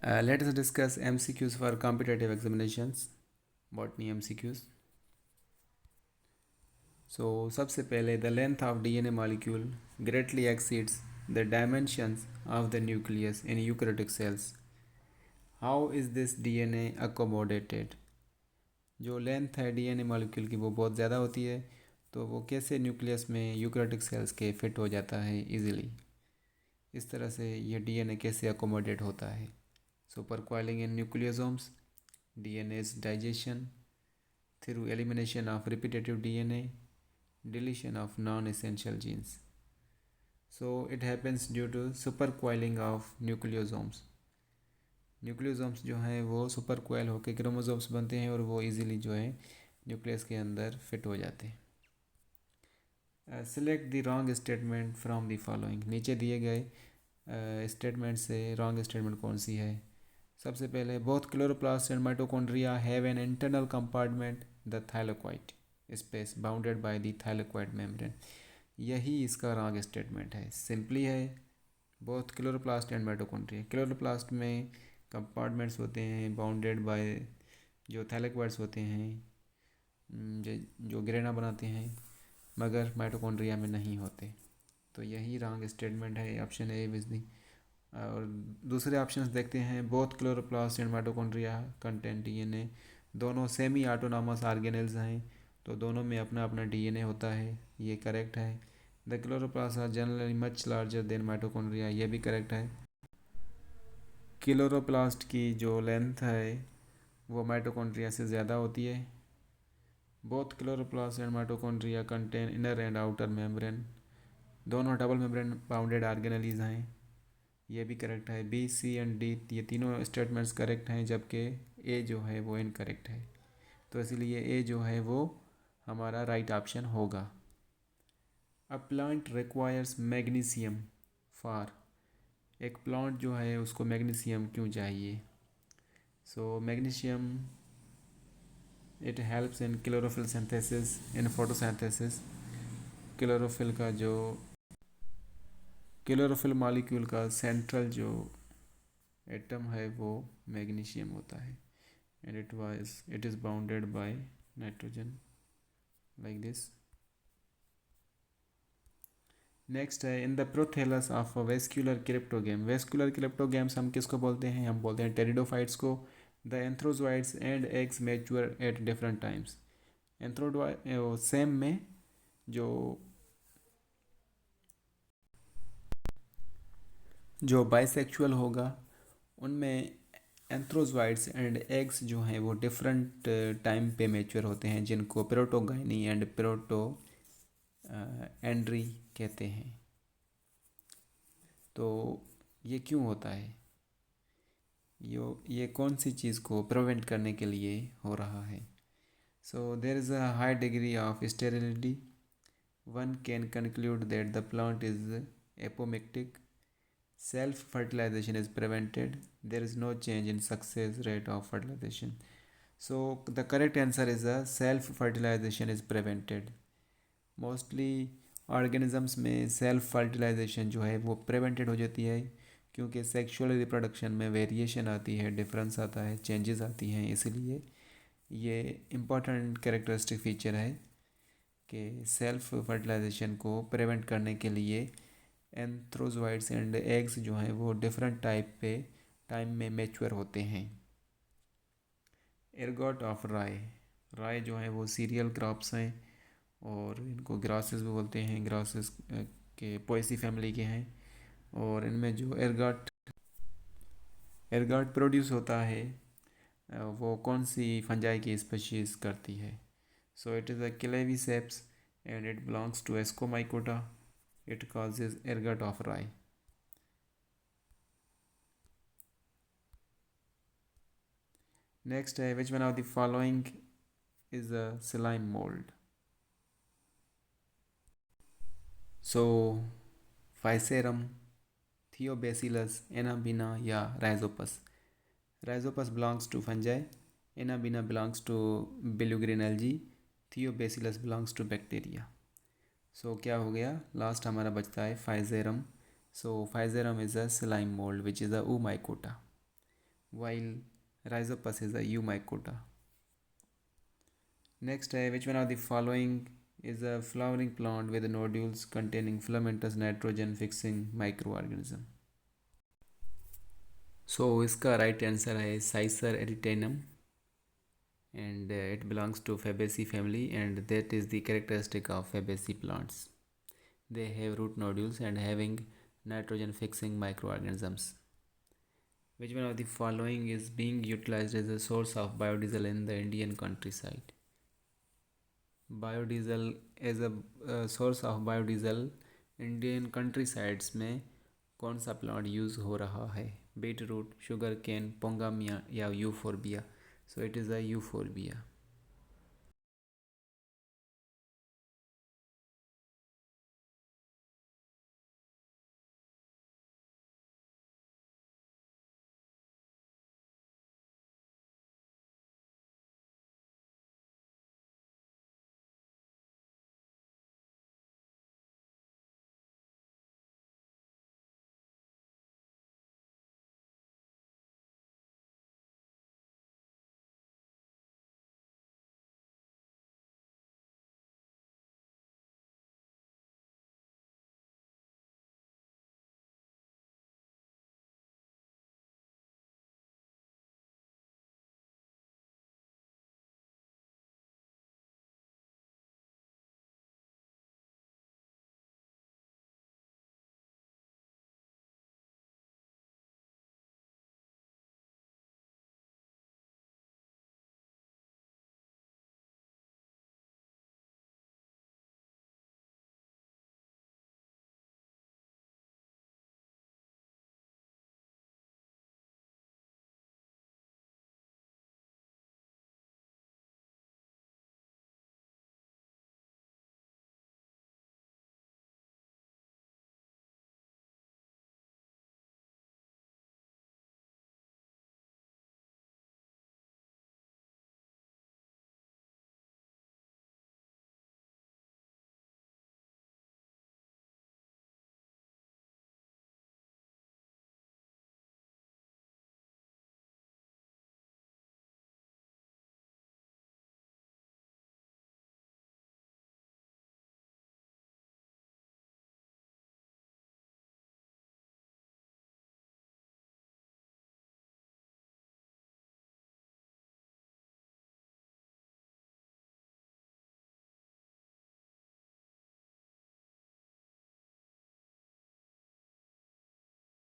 Let us discuss MCQs for competitive examinations. Botany MCQs. So सबसे पहले the length of DNA molecule greatly exceeds the dimensions of the nucleus in eukaryotic cells. How is this DNA accommodated? जो length है DNA molecule की वो बहुत ज़्यादा होती है, तो वो कैसे न्यूक्लियस में यूकैरियोटिक सेल्स के फिट हो जाता है इजीली। इस तरह से ये DNA कैसे अकोमोडेट होता है। Super coiling in nucleosomes, DNA's digestion through elimination of repetitive DNA, deletion of non-essential genes. So it happens due to supercoiling of nucleosomes. Nucleosomes जो हैं वो सुपर कोयल होकर क्रोमोसोम्स बनते हैं और वो इजीली जो है न्यूक्लियस के अंदर फिट हो जाते हैं। Select the wrong statement from the following. नीचे दिए गए स्टेटमेंट से रॉन्ग स्टेटमेंट कौन सी है। सबसे पहले both chloroplast and mitochondria have an internal compartment the thylakoid space bounded by the thylakoid membrane. यही इसका रॉन्ग स्टेटमेंट है। सिंपली है both chloroplast and mitochondria. Chloroplast में कंपार्टमेंट्स होते हैं बाउंडेड बाय जो थैलेकोइड्स होते हैं जो ग्रेना बनाते हैं, मगर माइटोकॉन्ड्रिया में नहीं होते। तो यही रॉन्ग स्टेटमेंट है, ऑप्शन ए इज दी। और दूसरे ऑप्शंस देखते हैं। Both chloroplast and mitochondria contain DNA. दोनों सेमी ऑटोनॉमस ऑर्गेनेल्स हैं, तो दोनों में अपना अपना डीएनए होता है, ये करेक्ट है। The chloroplast are generally much larger than mitochondria, ये भी करेक्ट है। क्लोरोप्लास्ट की जो लेंथ है वो माइटोकॉन्ड्रिया से ज़्यादा होती है। Both chloroplast and mitochondria contain inner and outer membrane. दोनों डबल मेम्ब्रेन बाउंडेड ऑर्गेनेलीज हैं, ये भी करेक्ट है। बी, सी एंड डी ये तीनों स्टेटमेंट्स करेक्ट हैं, जबकि ए जो है वो इनकरेक्ट है। तो इसलिए ए जो है वो हमारा राइट ऑप्शन होगा। A plant requires magnesium for. एक प्लांट जो है उसको मैग्नीशियम क्यों चाहिए। So magnesium it helps in chlorophyll synthesis in photosynthesis. Chlorophyll molecule का सेंट्रल जो एटम है वो मैग्नीशियम होता है, and it is bounded by nitrogen like this. Next है in the prothallus of vascular cryptogam. Vascular cryptogams हम किसको बोलते हैं, हम बोलते हैं टेरिडोफाइट्स को। The antherozoids and eggs mature at different times. एंथ्रोडो सेम में जो बाइसेक्सुअल होगा उनमें एंथ्रोजोइड्स एंड एग्स जो हैं वो डिफरेंट टाइम पे मैच्योर होते हैं, जिनको प्रोटोगाइनी एंड प्रोटो एंड्री कहते हैं। तो ये क्यों होता है, ये कौन सी चीज़ को प्रिवेंट करने के लिए हो रहा है। So there is a high degree of sterility. One can conclude that the plant is apomictic. Self fertilization is prevented. There is no change in success rate of fertilization. So the correct answer is self fertilization is prevented. Mostly organisms में self fertilisation जो है वो prevented हो जाती है, क्योंकि sexual reproduction में variation आती है, डिफरेंस आता है, चेंजेस आती हैं। इसलिए ये इम्पॉर्टेंट कैरेक्टरिस्टिक फीचर है कि सेल्फ फर्टिलाइजेशन को प्रिवेंट करने के लिए एंथ्रोजोइड्स एंड एग्स जो हैं वो डिफरेंट टाइम में मैच्योर होते हैं। एर्गॉट ऑफ राय। राय जो है वो सीरियल क्रॉप्स हैं और इनको ग्रासेस भी बोलते हैं। ग्रासेस के पोएसी फैमिली के हैं, और इनमें जो एर्गॉट प्रोड्यूस होता है वो कौन सी फंजाई की स्पीशीज़ करती है। So it is a Claviceps and it belongs to Ascomycota. It causes ergot of rye. Next, which one of the following is a slime mold? So, Physarum, Theobacillus, Anabaena या Rhizopus. Rhizopus belongs to fungi. Anabaena belongs to Bilugrin algae. Theobacillus belongs to bacteria. So क्या हो गया, last हमारा बचता है Physarum. So Physarum is a slime mould which is a oomycota. while Rhizopus is a Eumycota. Next, which one of the following is a flowering plant with nodules containing filamentous nitrogen fixing microorganism? So इसका right answer है Cicer eritanum, and it belongs to Fabaceae family, and that is the characteristic of Fabaceae plants. They have root nodules and having nitrogen fixing microorganisms. Which one of the following is being utilized as a source of biodiesel in the Indian countryside? Biodiesel as a source of biodiesel Indian country sides में कौन सा plant use हो रहा है? Beet root, sugar cane, pongam या euphorbia? So it is a euphorbia.